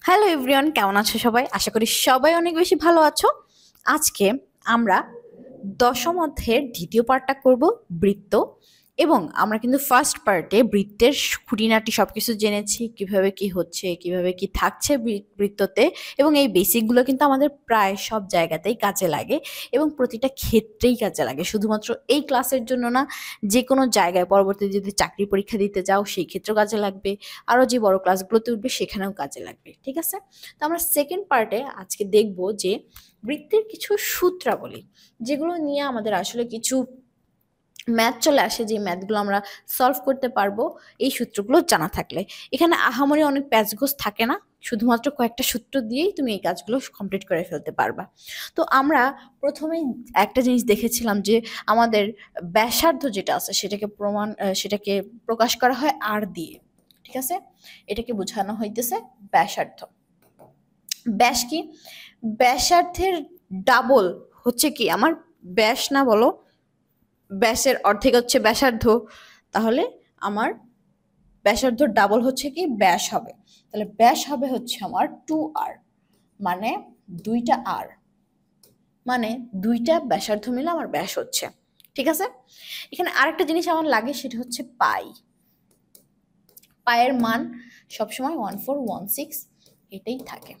Hello everyone, কেমন আছো সবাই? আশা করি সবাই অনেক বেশি ভালো আছো। আজকে আমরা দশম অধ্যায়ের দ্বিতীয় পার্টটা করব, বৃত্ত। এবং আমরা কিন্তু ফার্স্ট পার্টে বৃত্তের খুঁটিনাটি সবকিছু জেনেছি, কিভাবে কি হচ্ছে, কিভাবে কি থাকছে বৃত্ততে। এবং এই বেসিকগুলো কিন্তু আমাদের প্রায় সব জায়গাতেই কাজে লাগে এবং প্রতিটা ক্ষেত্রেই কাজে লাগে, শুধুমাত্র এই ক্লাসের জন্য না। যে কোনো জায়গায় পরবর্তীতে যদি চাকরি পরীক্ষা দিতে যাও সেই ক্ষেত্রেও কাজে লাগবে, আরও যে বড় ক্লাসগুলোতে উঠবে সেখানেও কাজে লাগবে। ঠিক আছে? তো আমরা সেকেন্ড পার্টে আজকে দেখব যে বৃত্তের কিছু সূত্রাবলী, যেগুলো নিয়ে আমাদের আসলে কিছু ম্যাথ চলে আসে, যে ম্যাথগুলো আমরা সলভ করতে পারবো এই সূত্রগুলো জানা থাকলে। এখানে আহামরি অনেক প্যাচগোছ থাকে না, শুধুমাত্র কয়েকটা সূত্র দিয়েই তুমি এই কাজগুলো কমপ্লিট করে ফেলতে পারবা। তো আমরা প্রথমেই একটা জিনিস দেখেছিলাম যে আমাদের ব্যাসার্ধ যেটা আছে সেটাকে প্রকাশ করা হয় আর দিয়ে। ঠিক আছে? এটাকে বোঝানো হইতেছে ব্যাসার্ধ। ব্যাস কি? ব্যাসার্ধের ডাবল হচ্ছে কি আমার ব্যাস, না বলো? ব্যাসের অর্ধেক হচ্ছে ব্যাসার্ধ, তাহলে আমার ব্যাসার্ধ ডাবল হচ্ছে কি ব্যাস হবে। তাহলে ব্যাস হবে হচ্ছে আমার 2r, মানে দুইটা আর, মানে দুইটা ব্যাসার্ধ মিলে আমার ব্যাস হচ্ছে। ঠিক আছে? এখানে আরেকটা জিনিস আমার লাগে, সেটা হচ্ছে পাই। পায়ের মান সবসময় 1416 এটাই থাকে।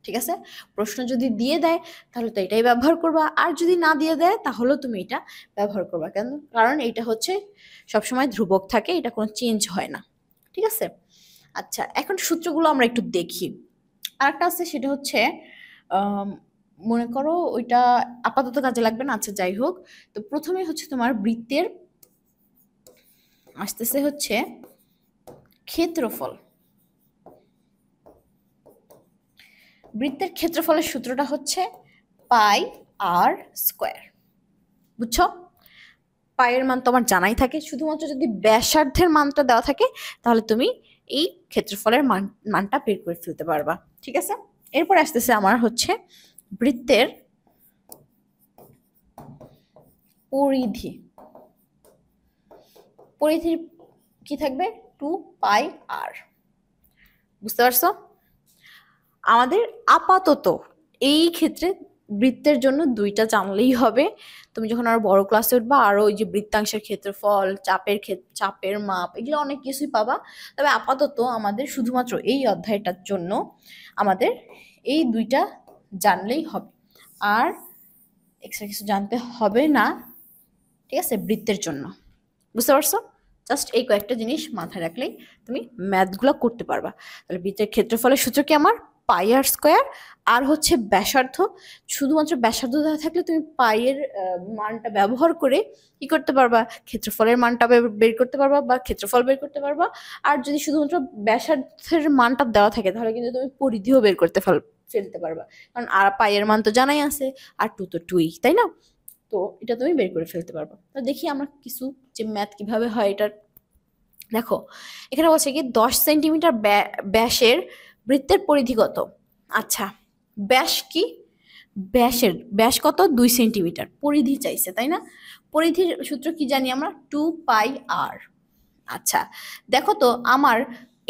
ঠিক আছে? প্রশ্ন যদি দিয়ে দেয় তাহলে তো এটাই ব্যবহার করবা, আর যদি না দিয়ে দেয় তাহলেও তুমি এটা ব্যবহার করবা। কেন? কারণ এটা হচ্ছে সবসময় ধ্রুবক থাকে, এটা কোনো চেঞ্জ হয় না। ঠিক আছে? আচ্ছা, এখন সূত্রগুলো আমরা একটু দেখি। আরেকটা আছে, সেটা হচ্ছে আম, মনে করো ওইটা আপাতত কাজে লাগবে না, আচ্ছা যাই হোক। তো প্রথমে হচ্ছে তোমার বৃত্তের আসতেছে হচ্ছে ক্ষেত্রফল। বৃত্তের ক্ষেত্রফলের সূত্রটা হচ্ছে পাই আর স্কোয়ার। বুঝছো? পায়ের মান তোমার জানাই থাকে, শুধুমাত্র যদি ব্যাসার্ধের মানটা দেওয়া থাকে তাহলে তুমি এই ক্ষেত্রফলের মানটা বের করে ফেলতে পারবা। ঠিক আছে? এরপর আসতেছে আমার হচ্ছে বৃত্তের পরিধি। পরিধির কি থাকবে? 2πr। বুঝতে পারছো? আমাদের আপাতত এই ক্ষেত্রে বৃত্তের জন্য দুইটা জানলেই হবে। তুমি যখন আরো বড় ক্লাসে উঠবা আরো ওই যে বৃত্তাংশের ক্ষেত্রফল, চাপের মাপ, এগুলো অনেক কিছুই পাবা। তবে আপাতত আমাদের শুধুমাত্র এই অধ্যায়টার জন্য আমাদের এই দুইটা জানলেই হবে, আর এক্সট্রা কিছু জানতে হবে না। ঠিক আছে? বৃত্তের জন্য। বুঝতে পারছো? জাস্ট এই কয়েকটা জিনিস মাথায় রাখলেই তুমি ম্যাথগুলো করতে পারবা। তাহলে বৃত্তের ক্ষেত্রফলের সূত্র কি আমার? পাই আর স্কোয়ার। আর হচ্ছে ব্যাসার্ধ, শুধুমাত্র ব্যাসার্ধ দেওয়া থাকলে তুমি পাইয়ের মানটা ব্যবহার করে কি করতে পারবা? ক্ষেত্রফলের মানটা বের করতে পারবা বা ক্ষেত্রফল বের করতে পারবা। আর যদি শুধুমাত্র ব্যাসার্ধের মানটা দেওয়া থাকে তাহলে কিন্তু তুমি পরিধিও বের করতে ফেলতে পারবা, কারণ আর পাইয়ের মান তো জানাই আছে, আর টু তো টুই, তাই না? তো এটা তুমি বের করে ফেলতে পারবে। তো দেখি আমরা কিছু যে ম্যাথ কিভাবে হয় এটা। দেখো, এখানে বলছে কি 10 সেন্টিমিটার ব্যাসের বৃত্তের পরিধি কত? আচ্ছা, ব্যাস কি? ব্যাস কত? 2 সেন্টিমিটার। পরিধি চাইছে, তাই না? পরিধির সূত্র কি জানি আমরা? 2πr। আচ্ছা, দেখো তো আমার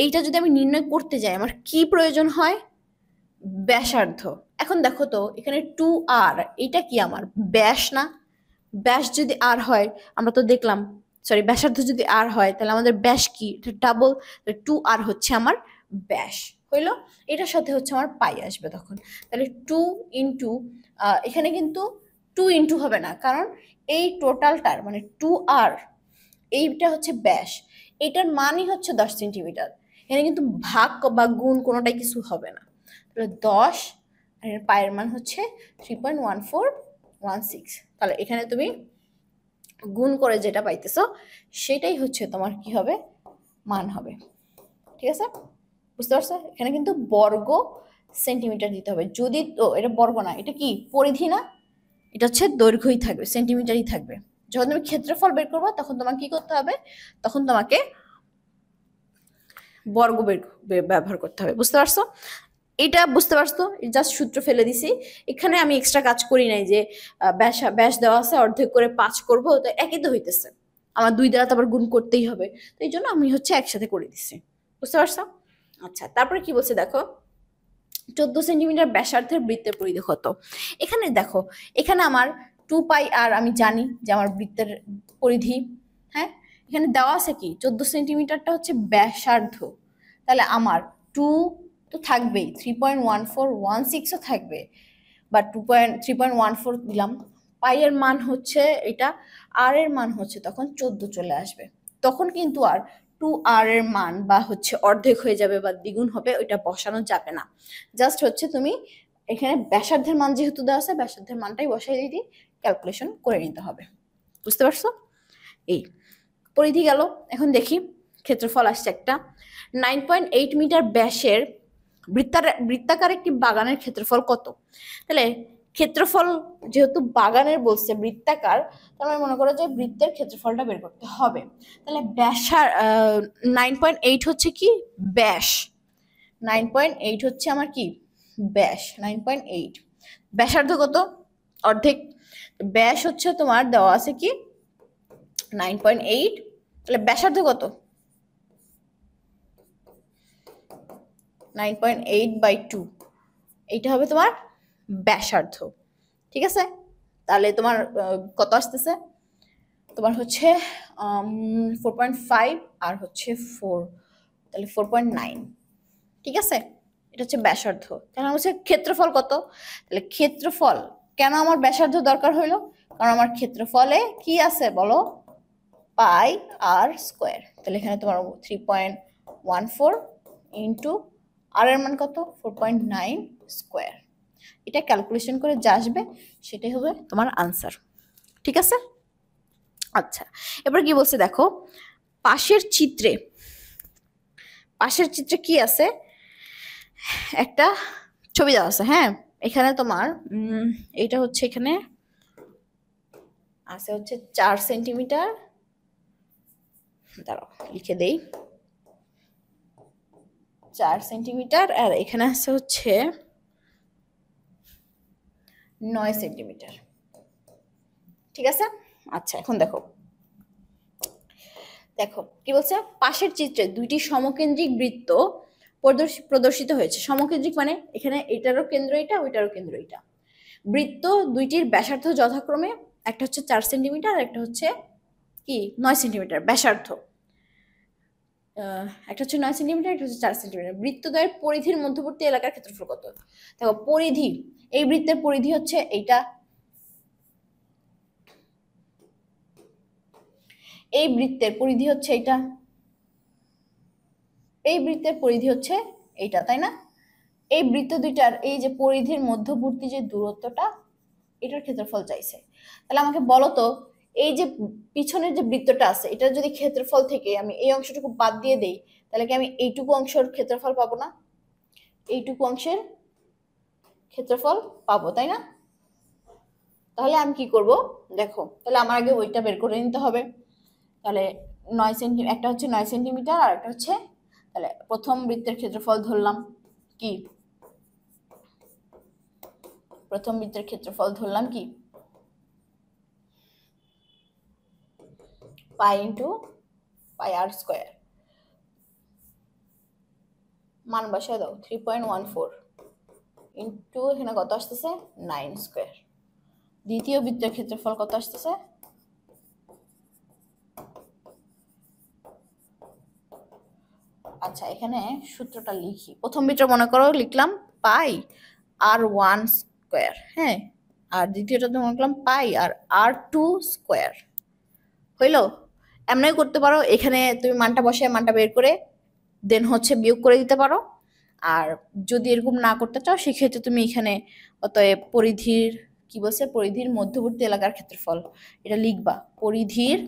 এইটা যদি আমি নির্ণয় করতে যাই আমার কি প্রয়োজন হয়? ব্যাসার্ধ। এখন দেখো তো এখানে 2r, এটা কি আমার ব্যাস না? ব্যাস যদি আর হয়, আমরা তো দেখলাম, সরি, ব্যাসার্ধ যদি আর হয় তাহলে আমাদের ব্যাস কি? ডাবল। 2r হচ্ছে আমার ব্যাস। হইলো? এটার সাথে হচ্ছে আমার পাই আসবে তখন। তাহলে 2 ইন্টু, এখানে কিন্তু 2 ইন্টু হবে না, কারণ এই টোটালটার মানে 2r, এইটা হচ্ছে ব্যাস, এইটার মানই হচ্ছে 10 সেন্টিমিটার। এখানে কিন্তু ভাগ বা গুণ কোনোটাই কিছু হবে না। তাহলে 10, আর এর পায়ের মান হচ্ছে 3.1416। তাহলে এখানে তুমি গুণ করে যেটা পাইতেছো সেটাই হচ্ছে তোমার কি হবে? মান হবে। ঠিক আছে? বুঝতে পারছো? এখানে কিন্তু বর্গ সেন্টিমিটার দিতে হবে। যদি তো এটা বর্গ না, এটা কি পরিধি না, এটা হচ্ছে দৈর্ঘ্যই থাকবে, সেন্টিমিটারই থাকবে। যখন তুমি ক্ষেত্রফল বের করবা তখন তোমাকে কি করতে হবে? তখন তোমাকে বর্গ ব্যবহার করতে হবে। বুঝতে পারছো? এটা বুঝতে পারছো? জাস্ট সূত্র ফেলে দিছি। এখানে আমি এক্সট্রা কাজ করি নাই যে ব্যাস দেওয়া আছে অর্ধেক করে 5 করব, তো একই তো হইতেছে। আমার 2 দ্বারা তো আবার গুণ করতেই হবে, তো এই জন্য আমি হচ্ছে একসাথে করে দিছি। বুঝতে পারছো? আচ্ছা, তারপরে কি বলছে দেখো, 14 সেন্টিমিটার ব্যাসার্ধের বৃত্তের পরিধি কত? এখানে দেখো, এখানে আমার 2πr আমি জানি যে আমার বৃত্তের পরিধি, হ্যাঁ। এখানে দেওয়া আছে কি 14 সেন্টিমিটারটা হচ্ছে ব্যাসার্ধ, তাহলে আমার 2 তো থাকবেই, 3.1416ও থাকবে, বা 3.14 দিলাম। পাই এর মান হচ্ছে এটা, আর এর মান হচ্ছে তখন 14 চলে আসবে। তখন কিন্তু আর 2r এর মান বা হচ্ছে অর্ধেক হয়ে যাবে বা দ্বিগুণ হবে, ওইটা বসানো যাবে না। জাস্ট হচ্ছে তুমি এখানে ব্যাসার্ধের মান যেহেতু দেওয়া আছে, ব্যাসার্ধের মানটাই বসাই দিয়ে ক্যালকুলেশন করে নিতে হবে। বুঝতে পারছো? এই পরিধি গেল। এখন দেখি ক্ষেত্রফল আসছে একটা 9.8 মিটার ব্যাসের বৃত্তাকার একটি বাগানের ক্ষেত্রফল কত? তাহলে ক্ষেত্রফল যেহেতু বাগানের বলছে বৃত্তাকার, তাহলে মনে করো যে বৃত্তের ক্ষেত্রফলটা বের করতে হবে। তাহলে ব্যাসার 9.8 হচ্ছে কি ব্যাস, 9.8 হচ্ছে আমার কি ব্যাস, 9.8। ব্যাসার্ধ কত? অর্ধেক। ব্যাস হচ্ছে তোমার দেওয়া আছে কি 9.8, তাহলে ব্যাসার্ধ কত? 9.8/2, এইটা হবে তোমার ব্যাসার্ধ। ঠিক আছে, তাহলে তোমার কত আসতেছে? তোমার হচ্ছে 4.5 আর হচ্ছে 4, তাহলে 4.9। ঠিক আছে, এটা হচ্ছে ব্যাসার্ধ। তাহলে হচ্ছে ক্ষেত্রফল কত? তাহলে ক্ষেত্রফল কেন আমার ব্যাসার্ধ দরকার হইলো? কারণ আমার ক্ষেত্রফলে কি আছে বলো, পাই আর স্কোয়ার। তাহলে এখানে তোমার 3.14 ইন্টু আর এর মান কত 4.9 স্কোয়ার। এটা ক্যালকুলেশন করে যা আসবে সেটাই হবে তোমার আনসার। ঠিক আছে, আচ্ছা এবার কি বলছে দেখো, পাশের চিত্রে কি আছে, একটা ছবি দেওয়া আছে। হ্যাঁ, এখানে তোমার এইটা হচ্ছে, এখানে আছে হচ্ছে 4 সেন্টিমিটার, দাঁড়াও লিখে দেই, 4 সেন্টিমিটার, আর এখানে আছে হচ্ছে 9 সেন্টিমিটার। ঠিক আছে, আচ্ছা এখন দেখো কি বলছে, পাশের চিত্রে দুইটি সমকেন্দ্রিক বৃত্ত প্রদর্শিত হয়েছে। সমকেন্দ্রিক মানে এখানে এটারও কেন্দ্র এটা, ওইটারও কেন্দ্র এটা। বৃত্ত দুইটির ব্যাসার্ধ যথাক্রমে একটা হচ্ছে 4 সেন্টিমিটার, আর একটা হচ্ছে কি 9 সেন্টিমিটার ব্যাসার্ধ। একটা হচ্ছে 9 সেন্টিমিটার, একটা হচ্ছে 4 সেন্টিমিটার। বৃত্তদ্বয়ের পরিধির মধ্যবর্তী এলাকার ক্ষেত্রফল কত? দেখো পরিধি, এই বৃত্তের পরিধি হচ্ছে এইটা, এই বৃত্তের পরিধি হচ্ছে এইটা, এই বৃত্তের পরিধি হচ্ছে এইটা, তাই না? এই বৃত্ত দুইটার এই যে পরিধির মধ্যবর্তী যে দূরত্বটা, এটার ক্ষেত্রফল চাইছে। তাহলে আমাকে বলো তো, এই যে পিছনের যে বৃত্তটা আছে, এটার যদি ক্ষেত্রফল থেকে আমি এই অংশটুকু বাদ দিয়ে দেই, তাহলে কি আমি এইটুকু অংশের ক্ষেত্রফল পাবো না? এইটুকু অংশের ক্ষেত্রফল পাবো, তাই না? তাহলে আমি কি করব দেখো, তাহলে আমার আগে ওইটা বের করে নিতে হবে। তাহলে 9 সেন্টিমিটার, একটা হচ্ছে 9 সেন্টিমিটার, আর একটা হচ্ছে, তাহলে প্রথম বৃত্তের ক্ষেত্রফল ধরলাম কি, প্রথম বৃত্তের ক্ষেত্রফল ধরলাম কি পাই ইন্টু পাই আর স্কোয়ার, মান বসায় দাও 3.14 ইন্টু এখানে কত আসতেছে 9 স্কোয়ার। দ্বিতীয় বৃত্তের ক্ষেত্রফল কত আসতেছে, আচ্ছা এখানে সূত্রটা লিখি। প্রথম বৃত্ত মনে করো লিখলাম পাই আর 1 স্কোয়ার, হ্যাঁ, আর দ্বিতীয়টা তো মনে করলাম পাই আর 2 স্কোয়ার। হইলো? এমনি করতে পারো, এখানে তুমি মানটা বসে মানটা বের করে দেন হচ্ছে বিয়োগ করে দিতে পারো। আর যদি এরকম না করতে চাও সেক্ষেত্রে তুমি এখানে অতএব পরিধির কি বলছে, পরিধির মধ্যবর্তী এলাকার ক্ষেত্রফল এটা লিখবা, পরিধির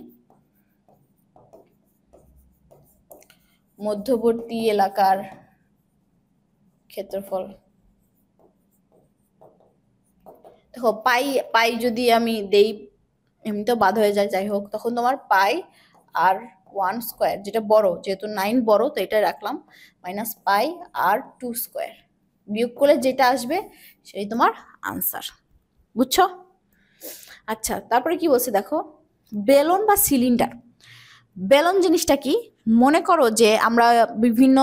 মধ্যবর্তী এলাকার ক্ষেত্রফল। দেখো পাই পাই যদি আমি দেই এমনিতেও বাদ হয়ে যায়, যাই হোক, তখন তোমার পাই আর 1 স্কোয়ার, যেটা বড়, যেহেতু 9 বড় তো এটা রাখলাম, মাইনাস পাই আর 2 স্কোয়ার, বিয়োগ করলে যেটা আসবে সেটাই তোমার আনসার। বুঝছো? আচ্ছা তারপরে কি বলছে দেখো, বেলুন বা সিলিন্ডার। বেলুন জিনিসটা কি, মনে করো যে আমরা বিভিন্ন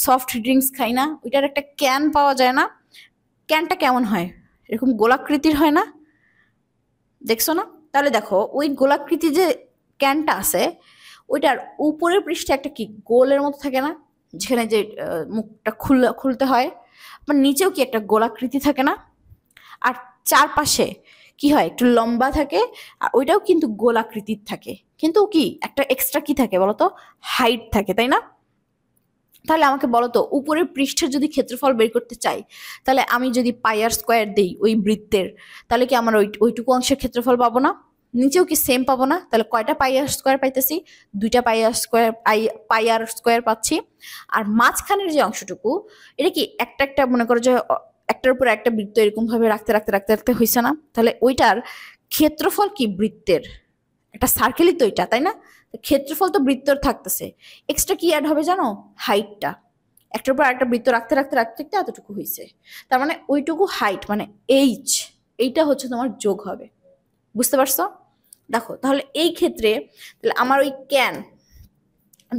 সফট ড্রিঙ্কস খাই না, ওইটার একটা ক্যান পাওয়া যায় না, ক্যানটা কেমন হয়? এরকম গোলাকৃতির হয় না? দেখছো না? তাহলে দেখো ওই গোলাকৃতি যে ক্যানটা আছে ওইটার উপরের পৃষ্ঠে একটা কি গোলের মতো থাকে না, যেখানে যে মুখটা খুলতে হয়, আবার নিচেও কি একটা গোলাকৃতি থাকে না? আর চারপাশে কি হয়, একটু লম্বা থাকে, আর ওইটাও কিন্তু গোলাকৃতির থাকে, কিন্তু কি একটা এক্সট্রা কি থাকে বলতো, হাইট থাকে, তাই না? তাহলে আমাকে বলো তো, উপরের পৃষ্ঠের যদি ক্ষেত্রফল বের করতে চাই, তাহলে আমি যদি পাই আর স্কোয়ার দিই ওই বৃত্তের, তাহলে কি আমার ওইটুকু অংশের ক্ষেত্রফল পাবো না? নিচেও কি সেম পাবো না? তাহলে কয়টা পাই আর স্কোয়ার পাইতেছি? দুইটা পাই আর স্কোয়ার পাচ্ছি। আর মাঝখানের যে অংশটুকু, এটা কি একটা একটা মনে করো যে একটার উপর একটা বৃত্ত এরকম ভাবে রাখতে রাখতে রাখতে রাখতে হয়েছে না? তাহলে ওইটার ক্ষেত্রফল কি বৃত্তের, একটা সার্কেলই তো এটা, তাই না? ক্ষেত্রফল তো বৃত্তর থাকতেছে, এক্সট্রা কি অ্যাড হবে জানো? হাইটটা। একটার উপর একটা বৃত্ত রাখতে রাখতে রাখতে রাখতে এতটুকু হয়েছে, তার মানে ওইটুকু হাইট মানে এইচ, এইটা হচ্ছে তোমার যোগ হবে। বুঝতে পারছো? দেখো তাহলে এই ক্ষেত্রে তাহলে আমার ওই ক্যান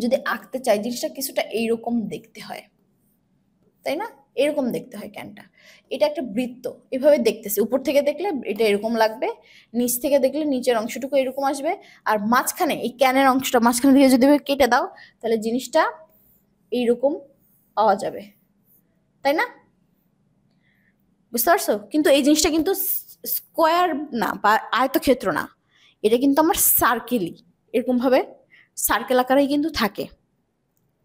যদি আঁকতে চাই, জিনিসটা কিছুটা এইরকম দেখতে হয়, তাই না? এরকম দেখতে হয় ক্যানটা। এটা একটা বৃত্ত, এভাবে দেখতেছে, উপর থেকে দেখলে এটা এরকম লাগবে, নিচ থেকে দেখলে নিচের অংশটুকু এরকম আসবে, আর মাঝখানে এই ক্যানের অংশটা মাঝখানে দিয়ে যদি কেটে দাও, তাহলে জিনিসটা এইরকম পাওয়া যাবে, তাই না? বুঝতে পারছো? কিন্তু এই জিনিসটা কিন্তু স্কোয়ার না বা আয়তক্ষেত্র না, এটা কিন্তু আমার সার্কেলই, এরকম ভাবে সার্কেল আকারেই কিন্তু থাকে।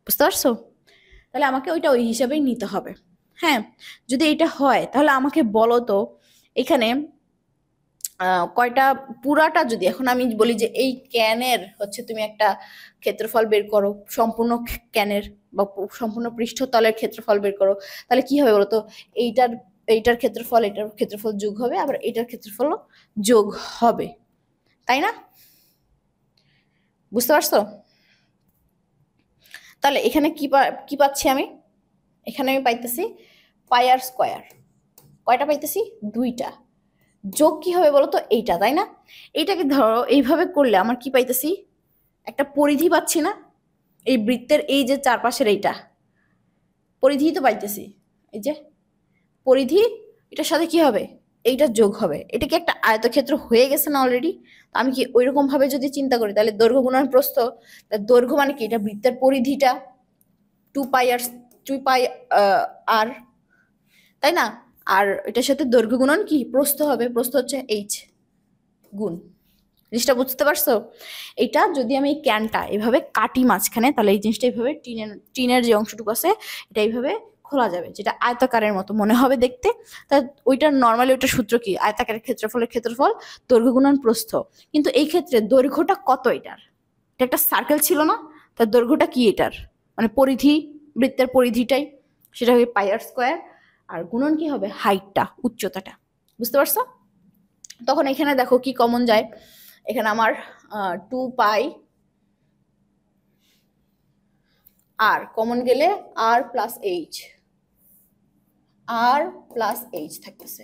বুঝতে পারছো? তাহলে আমাকে ওইটা ওই হিসাবেই নিতে হবে। হ্যাঁ, যদি এটা হয় তাহলে আমাকে বলো তো, এখানে কয়টা, পুরাটা যদি এখন আমি বলি যে এই ক্যানের হচ্ছে তুমি একটা ক্ষেত্রফল বের করো, সম্পূর্ণ ক্যানের বা সম্পূর্ণ পৃষ্ঠতলের ক্ষেত্রফল বের করো, তাহলে কি হবে বলতো? এইটার এইটার ক্ষেত্রফল এটার ক্ষেত্রফল যোগ হবে, আবার এটার ক্ষেত্রফল যোগ হবে, তাই না? বুঝতে পারছো? তাহলে এখানে কি পাচ্ছি আমি? এখানে আমি পাইতেছি পাই আর স্কোয়ার। কয়টা পাইতেছি? দুইটা। যোগ কি হবে বলো তো? এইটা, তাই না? এইটাকে ধরো এইভাবে করলে আমার কি পাইতেছি? একটা পরিধি পাচ্ছি না? এই বৃত্তের এই যে চারপাশের এইটা পরিধি তো পাইতেছি, এই যে পরিধি, এটার সাথে কি হবে? এইটা যোগ হবে। এটা কি একটা আয়তক্ষেত্র হয়ে গেছে না অলরেডি? আমি কি ওইরকম ভাবে যদি চিন্তা করি, তাহলে দৈর্ঘ্য গুণন প্রস্থ, দৈর্ঘ্য মানে কি? এটা বৃত্তের পরিধিটা, 2 পাই আর, তাই না? আর এটার সাথে দৈর্ঘ্য গুণন কি? প্রস্থ হবে, প্রস্থ হচ্ছে এইচ গুণ। জিনিসটা বুঝতে পারছো? এটা যদি আমি এই ক্যানটা এভাবে কাটি মাঝখানে, তাহলে এই জিনিসটা এইভাবে টিনের যে অংশটুকু আছে এটা এইভাবে খোলা যাবে, যেটা আয়তাকারের মতো মনে হবে দেখতে। তা ওইটার নর্মালি ওইটার সূত্র কি? আয়তাকারের ক্ষেত্রফলের ক্ষেত্রফল দৈর্ঘ্য গুণন প্রস্থ। কিন্তু এই ক্ষেত্রে দৈর্ঘ্যটা কত এটার? এটা একটা সার্কেল ছিল না? তার দৈর্ঘ্যটা কি এটার? মানে পরিধি, বৃত্তের পরিধিটাই, সেটা হবে পাই আর স্কোয়ার, আর গুণন কি হবে? হাইটটা, উচ্চতাটা। বুঝতে পারছো? তখন এখানে দেখো কি কমন যায়, এখানে আমার 2 পাই আর কমন গেলে আর প্লাস এইচ, আর প্লাস এইচ থাকতেছে।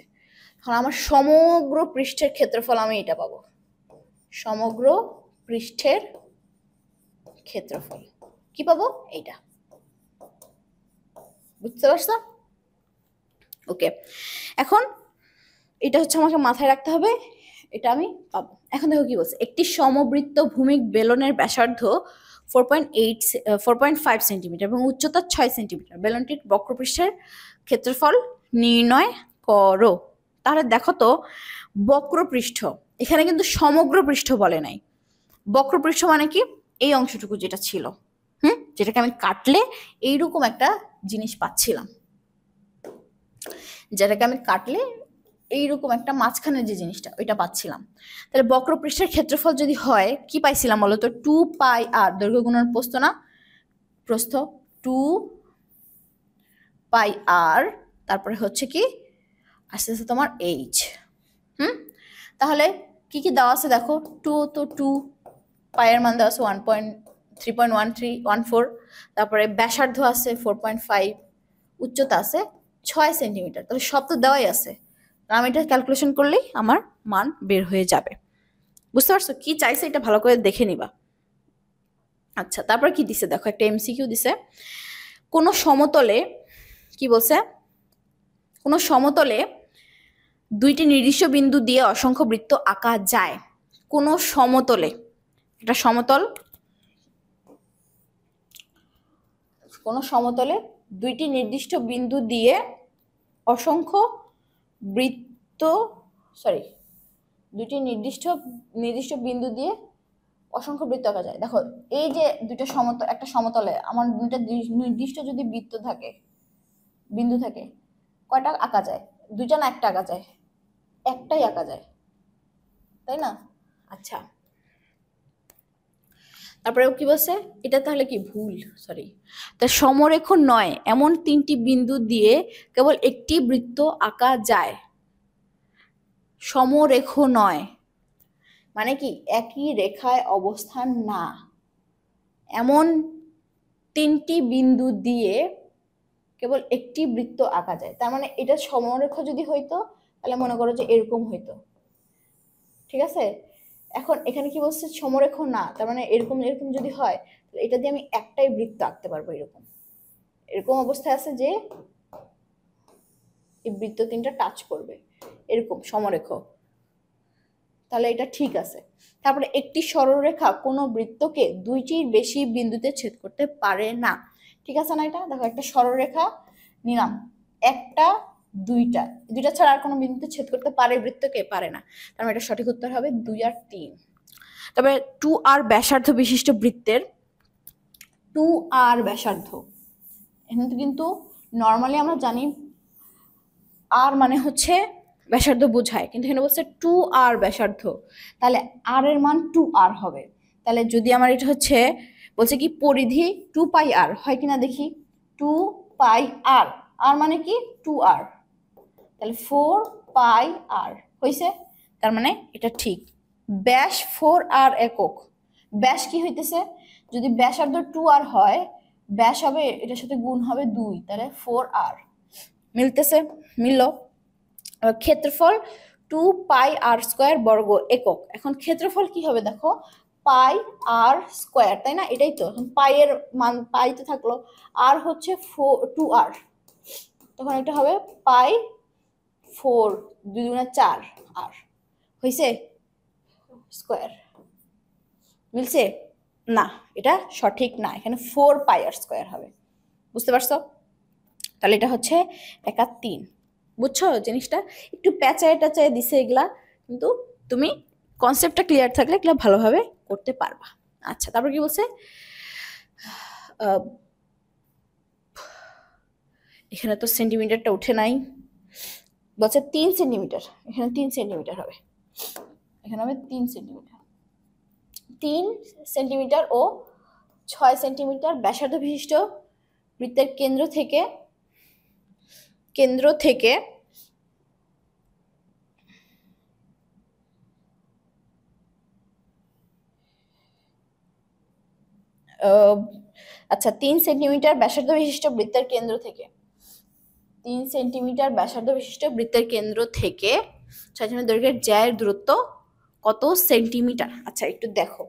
এখন আমার সমগ্র পৃষ্ঠের ক্ষেত্রফল আমি এটা পাবো, সমগ্র পৃষ্ঠের ক্ষেত্রফল কি পাবো? এইটা। বুঝতে পারছো? ওকে, এখন এটা হচ্ছে আমাকে মাথায় রাখতে হবে, এটা আমি পাবো। এখন দেখো কি বলছে, একটি সমবৃত্ত ভূমিক বেলনের ব্যাসার্ধ 4.5 সেন্টিমিটার এবং উচ্চতা 6 সেন্টিমিটার, বেলনটির বক্রপৃষ্ঠের ক্ষেত্রফল নির্ণয় করো। তাহলে দেখো তো, বক্রপৃষ্ঠ এখানে কিন্তু সমগ্র পৃষ্ঠ বলে নাই। বক্রপৃষ্ঠ মানে কি? এই অংশটুকু যেটা ছিল, যেটাকে আমি কাটলে এইরকম একটা জিনিস পাচ্ছিলাম, যেটাকে আমি কাটলে এইরকম একটা মাঝখানের যে জিনিসটা ওইটা পাচ্ছিলাম। তাহলে বক্রপৃষ্ঠের ক্ষেত্রফল যদি হয়, কি পাইছিলাম বলতো? 2 পাই আর, দৈর্ঘ্য গুণন প্রস্থ না, প্রস্থ 2 পাই আর, তারপরে হচ্ছে কি আস্তে আস্তে তোমার এইচ। তাহলে কি কি দেওয়া আছে দেখো, 2 তো 2 পাইয়ের মান দেওয়া আছে 3.1314, তারপরে ব্যাসার্ধ আছে 4.5, উচ্চতা আছে 6 সেন্টিমিটার। তাহলে সব তো দেওয়াই আছে, আমি এটা ক্যালকুলেশন করলেই আমার মান বের হয়ে যাবে। বুঝতে পারছো কি চাইছে? এটা ভালো করে দেখে নিবা। আচ্ছা, তারপর কি দিছে দেখো, একটা এমসিকিউ দিছে। কোন সমতলে কি বলছে? কোনো সমতলে দুইটি নির্দিষ্ট বিন্দু দিয়ে অসংখ্য বৃত্ত আঁকা যায়। কোনো সমতলে, একটা সমতল, কোনো সমতলে দুইটি নির্দিষ্ট বিন্দু দিয়ে অসংখ্য বৃত্ত দুইটি নির্দিষ্ট বিন্দু দিয়ে অসংখ্য বৃত্ত আঁকা যায়। দেখো এই যে দুইটা সমতল, একটা সমতলে আমার দুইটা নির্দিষ্ট যদি বৃত্ত থাকে, বিন্দু থাকে, কয়টা আঁকা যায়? দুইটা না একটা আঁকা যায়? একটাই আঁকা যায়, তাই না? আচ্ছা, তারপরে কি বলছে, এটা তাহলে কি ভুল, তা সমরেখ নয় এমন তিনটি বিন্দু দিয়ে কেবল একটি বৃত্ত আঁকা যায়। সমরেখ নয় মানে কি একই রেখায় অবস্থান না, এমন তিনটি বিন্দু দিয়ে কেবল একটি বৃত্ত আঁকা যায়। তার মানে এটা সমরেখ যদি হইতো তাহলে মনে করো যে এরকম হইতো, ঠিক আছে? এখন এখানে কি বলছে, সমরেখ না, তার মানে এরকম এরকম যদি হয় তাহলে এটা দিয়ে আমি একটাই বৃত্ত আঁকতে পারবো। এরকম এরকম অবস্থায় আছে যে এই বৃত্ত তিনটা টাচ করবে, এরকম সমরেখ, তাহলে এটা ঠিক আছে। তারপরে একটি সরলরেখা কোনো বৃত্তকে দুইটির বেশি বিন্দুতে ছেদ করতে পারে না, ঠিক আছে না? এটা দেখো একটা সরলরেখা নিলাম, একটা দুইটা ছাড়া আর কোনো বিন্দুতে ছেদ করতে পারে বৃত্তকে? পারে না। তার মানে এটা সঠিক উত্তর হবে 2 আর 3। তবে 2r ব্যাসার্ধ বিশিষ্ট বৃত্তের, 2r ব্যাসার্ধ, এখানে কিন্তু নর্মালি আমরা জানি আর মানে হচ্ছে ব্যাসার্ধ বোঝায়, কিন্তু এখানে বলছে 2r ব্যাসার্ধ, তাহলে r এর মান 2r হবে। তাহলে যদি আমার এটা হচ্ছে বলছে কি পরিধি 2πr হয় কিনা দেখি, 2πr, আর মানে কি 2r, তাহলে 4πr হয়েছে। তার মানে এটা ঠিক। ব্যাস 4r একক, ব্যাস কি হইতেছে, যদি ব্যাসার্ধ 2r হয়, ব্যাস হবে এটার সাথে গুণ হবে 2, তাহলে 4r মিলতেছে, মিলল। ক্ষেত্রফল 2πr² বর্গ একক। এখন ক্ষেত্রফল কি হবে দেখো, πr², তাই না? এটাই তো, এখন পাই এর মান পাই তো থাকলো, আর হচ্ছে 2r, তখন এটা হবে পাই 4, 2 গুণে 4 আর হয়েছে স্কোয়ার। মিলছে না? এটা সঠিক না, এখানে 4πr² হবে। বুঝতে পারছো? তাহলে এটা হচ্ছে 1 আর 3। বুঝছো জিনিসটা? একটু প্যাচায় টাচায় দিছে এগুলা, কিন্তু তুমি কনসেপ্টটা ক্লিয়ার থাকলে এগুলা ভালোভাবে করতে পারবা। আচ্ছা, তারপর কি বলছে, এখানে তো সেন্টিমিটারটা উঠে নাই, বলছে 3 সেন্টিমিটার, এখানে 3 সেন্টিমিটার হবে, এখানে হবে 3 সেন্টিমিটার। 3 সেন্টিমিটার ও 6 সেন্টিমিটার ব্যাসার্ধ বিশিষ্ট বৃত্তের কেন্দ্র থেকে আচ্ছা 3 সেন্টিমিটার ব্যাসার্ধ বিশিষ্ট বৃত্তের কেন্দ্র থেকে 3 সেন্টিমিটার ব্যাসার্ধ বিশিষ্ট বৃত্তের কেন্দ্র থেকে 6 সেন্টিমিটার দৈর্ঘ্যের জ্যায়ের দূরত্ব কত সেন্টিমিটার? আচ্ছা একটু দেখো,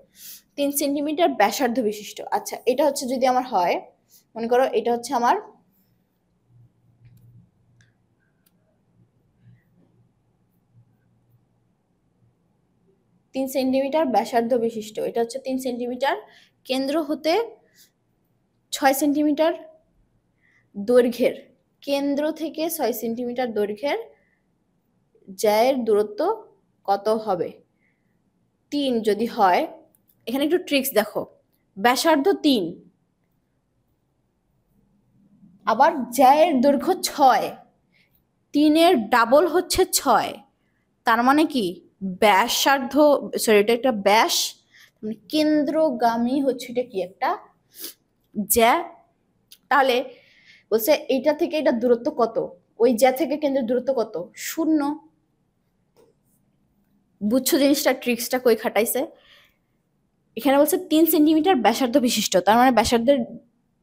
3 সেন্টিমিটার ব্যাসার্ধ বিশিষ্ট, আচ্ছা এটা হচ্ছে যদি আমার হয়, মনে করো এটা হচ্ছে আমার তিন সেন্টিমিটার ব্যাসার্ধ বিশিষ্ট, এটা হচ্ছে 3 সেন্টিমিটার, কেন্দ্র হতে 6 সেন্টিমিটার দৈর্ঘ্যের, কেন্দ্র থেকে 6 সেন্টিমিটার দৈর্ঘ্যের জ্যায়ের দূরত্ব কত হবে? 3 যদি হয়, এখানে একটু ট্রিক্স দেখো, ব্যাসার্ধ 3 আবার জ্যায়ের দৈর্ঘ্য 6, 3 এর ডাবল হচ্ছে 6, তার মানে কি ব্যাসার্ধ, এটা একটা ব্যাস, মানে কেন্দ্রগামী হচ্ছে এটা কি একটা জ্যা। তাহলে বলছে এইটা থেকে এটা দূরত্ব কত, ওই জ্যা থেকে কেন্দ্রের দূরত্ব কত? 0। বুঝছো জিনিসটা, ট্রিক্সটা কই খাটাইছে? এখানে বলছে 3 সেন্টিমিটার ব্যাসার্ধ বিশিষ্ট, তার মানে ব্যাসার্ধের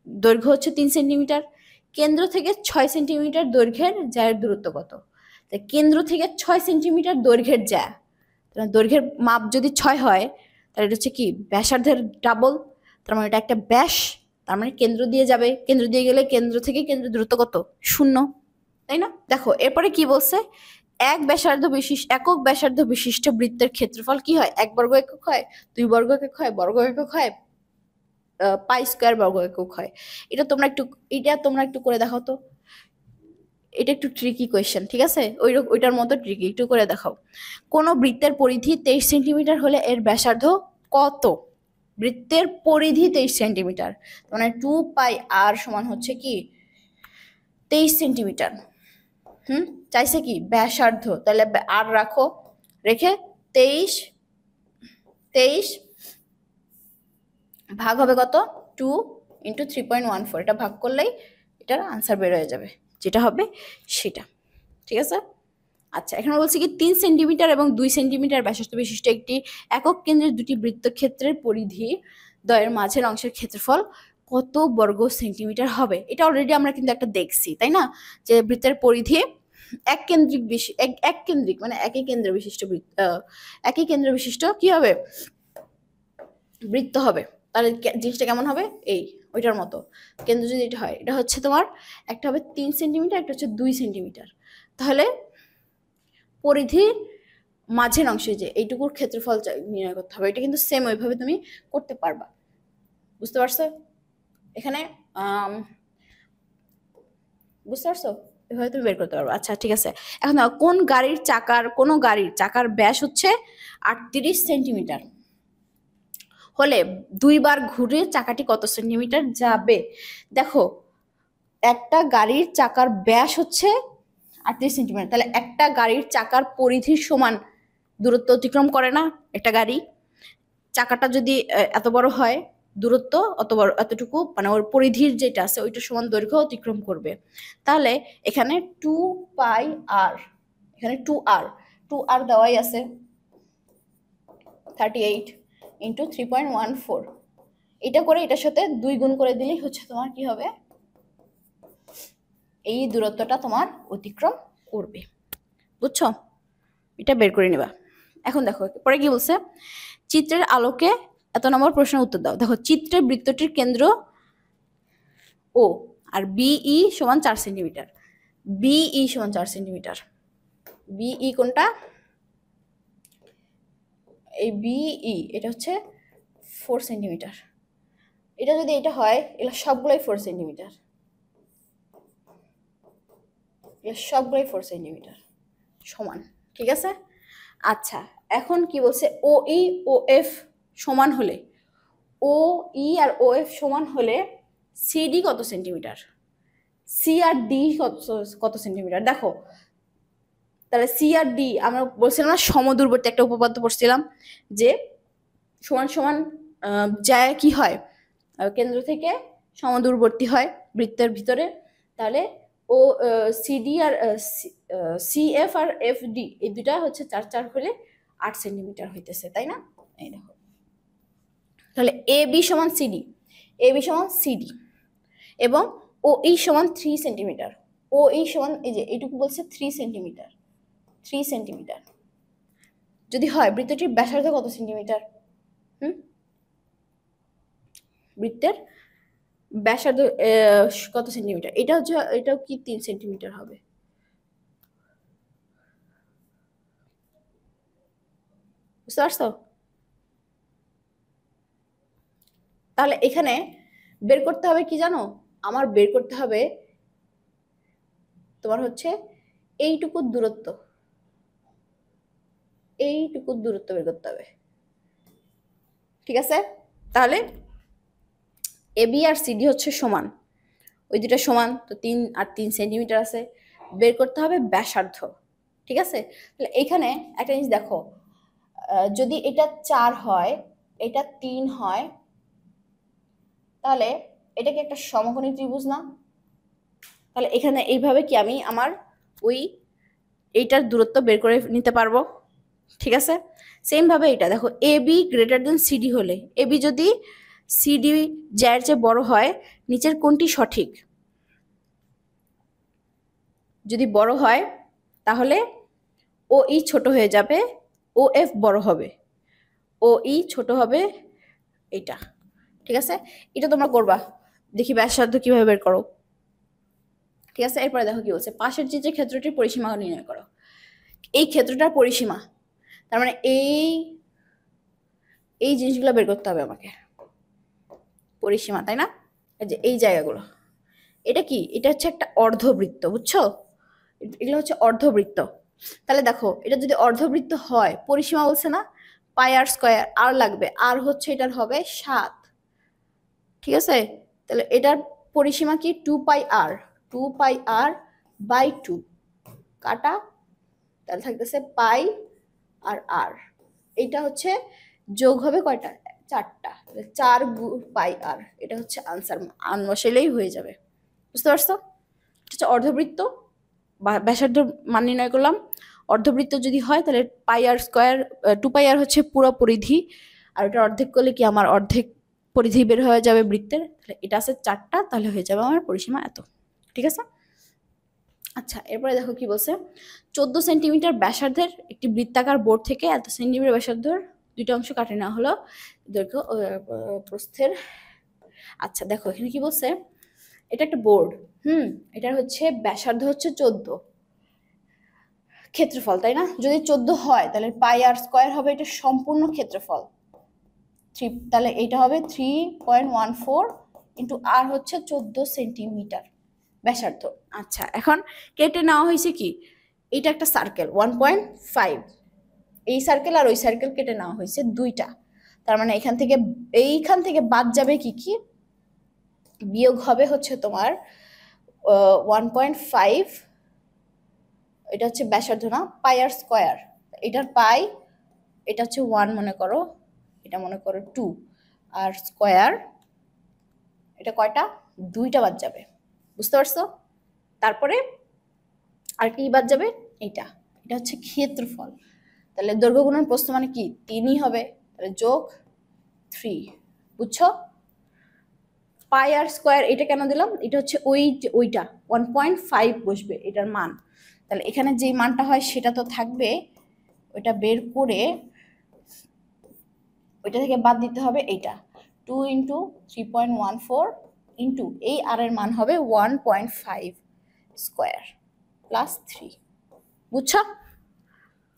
দৈর্ঘ্য হচ্ছে 3 সেন্টিমিটার, কেন্দ্র থেকে 6 সেন্টিমিটার দৈর্ঘ্যের জ্যায়ের দূরত্ব কত? কেন্দ্র থেকে 6 সেন্টিমিটার দৈর্ঘ্যের জ্যা, দৈর্ঘ্যের মাপ যদি 6 হয় তাহলে এটা হচ্ছে কি ব্যাসার্ধের ডাবল, তার মানে এটা একটা ব্যাস, তার মানে কেন্দ্র দিয়ে যাবে, কেন্দ্র দিয়ে গেলে কেন্দ্র থেকে কেন্দ্রের দূরত্ব কত? 0। তাই না? দেখো এরপরে কি বলছে, একক ব্যাসার্ধ বিশিষ্ট বৃত্তের ক্ষেত্রফল কি হয়, 1 বর্গ একক হয়, 2 বর্গ একক হয়, বর্গ একক হয়, পাই স্কয়ার বর্গ একক হয়। এটা তোমরা একটু করে দেখাও তো। এটা একটু ট্রিকি কোয়েশ্চেন, ঠিক আছে, ওইটার মতো ট্রিকি, একটু করে দেখাও। কোন বৃত্তের পরিধি 23 সেন্টিমিটার হলে এর ব্যাসার্ধ কত? বৃত্তের পরিধি 23 সেন্টিমিটার, মানে 2 পাই r সমান হচ্ছে কি 23 সেন্টিমিটার। চাইছে কি ব্যাসার্ধ, তাহলে আর রাখো, রেখে 23 23 ভাগ হবে কত, 2 × 3.14, এটা ভাগ করলেই এটার আনসার বের হয়ে যাবে, যেটা হবে সেটা, ঠিক আছে। আচ্ছা, এখানে বলছি কি 3 সেন্টিমিটার এবং 2 সেন্টিমিটার ব্যাসার্ধ বিশিষ্ট একটি একক কেন্দ্রের দুটি বৃত্তক্ষেত্রের পরিধি দ্বয়ের মাঝের অংশের ক্ষেত্রফল কত বর্গ সেন্টিমিটার হবে। এটা অলরেডি আমরা কিন্তু একটা দেখছি, তাই না, যে বৃত্তের পরিধি এক কেন্দ্রিক মানে একই কেন্দ্র বিশিষ্ট কি হবে, বৃত্ত হবে। তাহলে জিনিসটা কেমন হবে, এই ওইটার মতো কেন্দ্র যদি এটা হয়, এটা হচ্ছে তোমার একটা হবে 3 সেন্টিমিটার, একটা হচ্ছে 2 সেন্টিমিটার, তাহলে পরিধির মাঝের অংশে যে এইটুকুর ক্ষেত্রফল নির্ণয় করতে হবে। এটা কিন্তু সেম ওইভাবে তুমি করতে পারবা, বুঝতে পারছো? এখানে বুঝতে পারছো, এভাবে তুমি বের করতে পারবো। আচ্ছা ঠিক আছে, এখন কোনো গাড়ির চাকার ব্যাস হচ্ছে 38 সেন্টিমিটার হলে 2 বার ঘুরে চাকাটি কত সেন্টিমিটার যাবে। দেখো একটা গাড়ির চাকার ব্যাস হচ্ছে 38 সেন্টিমিটার, তাহলে একটা গাড়ির চাকার পরিধির সমান দূরত্ব অতিক্রম করে না একটা গাড়ি। চাকাটা যদি এত বড় হয়, দূরত্ব এতটুকু, মানে ওর পরিধির যেটা আছে ওইটা সমান দৈর্ঘ্য অতিক্রম করবে। তাহলে এখানে 2πr, এখানে 2r দেওয়াই আছে, 38 × 3.14, এটা করে এটার সাথে 2 গুণ করে দিলেই হচ্ছে তোমার কি হবে, এই দূরত্বটা তোমার অতিক্রম করবে, বুঝছো? এটা বের করে নেবা। এখন দেখো পরে কি বলছে, চিত্রের আলোকে এত নম্বর প্রশ্নের উত্তর দাও। দেখো চিত্রের বৃত্তটির কেন্দ্র ও, আর বিই সমান 4 সেন্টিমিটার, বিই সমান 4 সেন্টিমিটার, বিই কোনটা, এই বিই এটা হচ্ছে 4 সেন্টিমিটার, এটা যদি এটা হয় এগুলো সবগুলোই 4 সেন্টিমিটার, সবগুলোই 4 সেন্টিমিটার সমান, ঠিক আছে। আচ্ছা এখন কি বলছে, ও ই ও এফ সমান হলে, ও ই আর ও এফ সমান হলে সিডি কত সেন্টিমিটার, সি আর ডি কত সেন্টিমিটার। দেখো তাহলে সি আর ডি আমরা বলছিলাম না, সমদূরবর্তী একটা উপপাদ্য পড়ছিলাম, যে সমান সমান যায় কি হয়, কেন্দ্র থেকে সমদূরবর্তী হয় বৃত্তের ভিতরে। তাহলে ও সিডি আর সিএফ আর এফ ডি এই দুটা হচ্ছে 4 হলে 8 সেন্টিমিটার হইতেছে, তাই না। এই দেখো তাহলে এ বি সমান সিডি এবং ও ই সমান 3 সেন্টিমিটার, ও ই সমান এই যে এইটুকু বলছে 3 সেন্টিমিটার যদি হয়, বৃত্তটির ব্যাসার্ধ কত সেন্টিমিটার, বৃত্তের ব্যাসার্ধ কত সেন্টিমিটার, এটাও কি 3 সেন্টিমিটার হবে, বুঝতে পারছো? তাহলে এখানে বের করতে হবে কি জানো, আমার বের করতে হবে তোমার হচ্ছে এইটুকুর দূরত্ব বের করতে হবে, ঠিক আছে। তাহলে এবি আর সিডি হচ্ছে সমান, ওই দুটা সমান, তো 3 আর 3 সেন্টিমিটার আছে, বের করতে হবে ব্যাসার্ধ, ঠিক আছে। তাহলে এখানে একটা জিনিস দেখো, যদি এটা 4 হয়, এটা 3 হয়, তাহলে এটা কি একটা সমকোণী ত্রিভুজ না। তাহলে এখানে এইভাবে কি আমি আমার এইটার দূরত্ব বের করে নিতে পারবো, ঠিক আছে। সেম ভাবে এটা দেখো, A B greater than CD হলে, এ বি যদি সিডি যার চেয়ে বড় হয়, নিচের কোনটি সঠিক, যদি বড় হয় তাহলে ও ই ছোট হয়ে যাবে, ও এফ বড় হবে, ও ই ছোট হবে, এটা, ঠিক আছে। এটা তোমরা করবা, দেখি ব্যাসার্ধ কিভাবে বের করো, ঠিক আছে, এরপরে দেখো কি বলছে, পাশের যে ক্ষেত্রটির পরিসীমা নির্ণয় করো। এই ক্ষেত্রটার পরিসীমা, তার মানে এই জিনিসগুলো বের করতে হবে আমাকে, পরিসীমা, তাই না? এই যে এই জায়গাগুলো, এটা কি, এটা হচ্ছে একটা অর্ধবৃত্ত, বুঝছো? এগুলো হচ্ছে অর্ধবৃত্ত। তাহলে দেখো, এটা যদি অর্ধবৃত্ত হয়, পরিসীমা বলছে না পাই আর স্কয়ার, আর লাগবে, আর হচ্ছে এটার হবে 7, ঠিক আছে? তাহলে এটার পরিসীমা কি 2 পাই আর কাটা, তাহলে থাকতেছে পাই আর আর, এইটা হচ্ছে যোগ হবে কয়টা, 4টা, 4 পাই আর, এটা হচ্ছে আনসার, আন বসাইলেই হয়ে যাবে। বুঝতে পারছো? এটা হচ্ছে অর্ধবৃত্ত, ব্যাসার্ধ মান নির্ণয় করলাম। অর্ধবৃত্ত যদি হয় তাহলে পাই আর স্কয়ার, 2 পাই আর হচ্ছে পুরো পরিধি, আর এটা অর্ধেক করলে কি আমার অর্ধেক পরিধি বের হয়ে যাবে বৃত্তের, তাহলে এটা আছে 4টা, তাহলে হয়ে যাবে আমার পরিসীমা এত। ঠিক আছে? আচ্ছা, এরপরে দেখো কি বলছে, 14 সেন্টিমিটার ব্যাসার্ধের একটি বৃত্তাকার বোর্ড থেকে এত সেন্টিমিটার ব্যাসার্ধের দুইটা অংশ কাটে নেওয়া হলো দৈর্ঘ্য প্রস্থের। আচ্ছা দেখো এখানে কি বলছে, এটা একটা বোর্ড, এটার হচ্ছে ব্যাসার্ধ হচ্ছে 14, ক্ষেত্রফল, তাই না? যদি 14 হয় তাহলে পাই আর স্কয়ার হবে এটা সম্পূর্ণ ক্ষেত্রফল, তাহলে এটা হবে 3.14 ইন্টু আর হচ্ছে 14 সেন্টিমিটার ব্যাসার্ধ। আচ্ছা, এখন কেটে নেওয়া হয়েছে কি, এটা একটা সার্কেল 1.5, এই সার্কেল আর ওই সার্কেল কেটে নেওয়া হয়েছে দুইটা, তার মানে এইখান থেকে বাদ যাবে কি কি, বিয়োগ হবে হচ্ছে তোমার 1.5, এটা হচ্ছে ব্যাসার্ধ না, পাই আর স্কয়ার, এটার পাই, এটা হচ্ছে 1 মনে করো, এটা মনে করো 2, আর স্কয়ার এটা কয়টা, 2টা বাদ যাবে। বুঝতে পারছো? তারপরে আর কি বাদ যাবে, এটা হচ্ছে ক্ষেত্রফল, তাহলে দৈর্ঘ্য গুণন প্রস্থ মানে কি 3ই হবে, তাহলে যোগ 3। বুঝছো? পাই আর স্কয়ার এটা কেন দিলাম, এটা হচ্ছে ওইটা 1.5 বসবে এটার মান, তাহলে এখানে যে মানটা হয় সেটা তো থাকবে, ওইটা বের করে ওইটা থেকে বাদ দিতে হবে এইটা, 2 ইন্টু 3.14 ইন্টু এই আর এর মান হবে 1.5 স্কয়ার প্লাস 3। বুঝছো?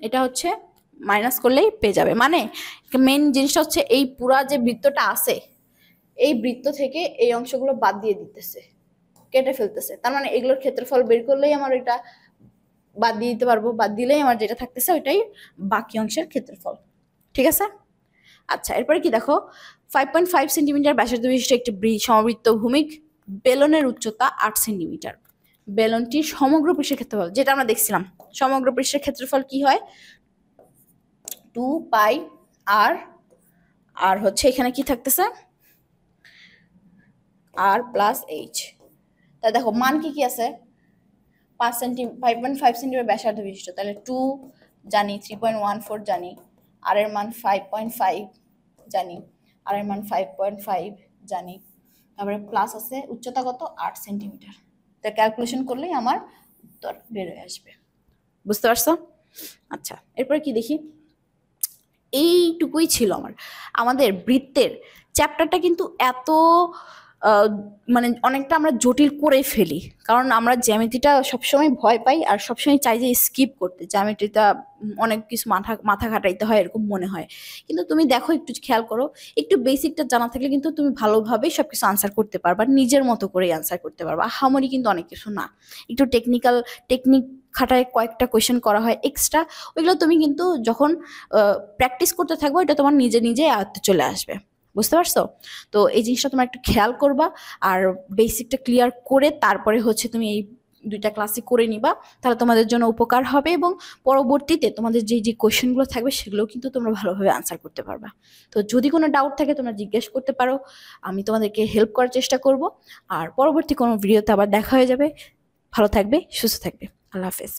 এটা হচ্ছে মাইনাস করলেই পেয়ে যাবে, মানে মেন জিনিসটা হচ্ছে এই পুরা যে বৃত্তটা আছে, এই বৃত্ত থেকে এই অংশগুলো বাদ দিয়ে দিতেছে, কেটে ফেলতেছে, তার মানে এগুলোর ক্ষেত্রফল বের করলেই আমার এটা বাদ দিয়ে দিতে পারবো, বাদ দিলেই আমার যেটা থাকতেছে ওইটাই বাকি অংশের ক্ষেত্রফল। ঠিক আছে? আচ্ছা, এরপরে কি দেখো, 5.5 সেন্টিমিটার ব্যাসার্ধ বিশিষ্ট একটি সমবৃত্ত ভূমিক বেলনের উচ্চতা 8 সেন্টিমিটার, বেলনটির সমগ্র পৃষ্ঠের ক্ষেত্রফল, যেটা আমরা দেখছিলাম, সমগ্র পৃষ্ঠের ক্ষেত্রফল কি হয় 2 পাই আর, আর হচ্ছে এখানে কি থাকতেছে আর প্লাস এইচ। তা দেখো মান কি কি আছে, 5.5 সেন্টিমিটার ব্যাসার্ধ বিশিষ্ট, তাহলে 2 জানি, 3.14 জানি, আর এর মান 5.5 জানি, আর এর মান 5.5 জানি, তারপরে প্লাস আছে উচ্চতা কত 8 সেন্টিমিটার, তা ক্যালকুলেশন করলেই আমার উত্তর বের হয়ে আসবে। বুঝতে পারছো? আচ্ছা, এরপরে কি দেখি, এইটুকুই ছিল আমাদের বৃত্তের চ্যাপ্টারটা, কিন্তু এত মানে অনেকটা আমরা জটিল করে ফেলি, কারণ আমরা জ্যামিতিটা সবসময় ভয় পাই আর সবসময় চাই যে স্কিপ করতে, জ্যামিতিটা অনেক কিছু মাথা খাটাইতে হয় এরকম মনে হয়, কিন্তু তুমি দেখো একটু খেয়াল করো, একটু বেসিকটা জানা থাকলে কিন্তু তুমি ভালোভাবেই সবকিছু আনসার করতে পারবা, নিজের মতো করেই আনসার করতে পারবা, আহামরি কিন্তু অনেক কিছু না, একটু টেকনিক খাটায় কয়েকটা কোয়েশ্চেন করা হয় এক্সট্রা, ওইগুলো তুমি কিন্তু যখন প্র্যাকটিস করতে থাকবো এটা তোমার নিজে আয়ত্তে চলে আসবে। বুঝতে পারছো? তো এই জিনিসটা তোমার একটু খেয়াল করবা, আর বেসিকটা ক্লিয়ার করে তারপরে হচ্ছে তুমি এই 2টা ক্লাসে করে নিবা, তাহলে তোমাদের জন্য উপকার হবে, এবং পরবর্তীতে তোমাদের যে কোয়েশ্চেনগুলো থাকবে সেগুলো কিন্তু তোমরা ভালোভাবে আনসার করতে পারবা। তো যদি কোনো ডাউট থাকে তোমরা জিজ্ঞেস করতে পারো, আমি তোমাদেরকে হেল্প করার চেষ্টা করব, আর পরবর্তী কোনো ভিডিওতে আবার দেখা হয়ে যাবে। ভালো থাকবে, সুস্থ থাকবে, আল্লাহ হাফেজ।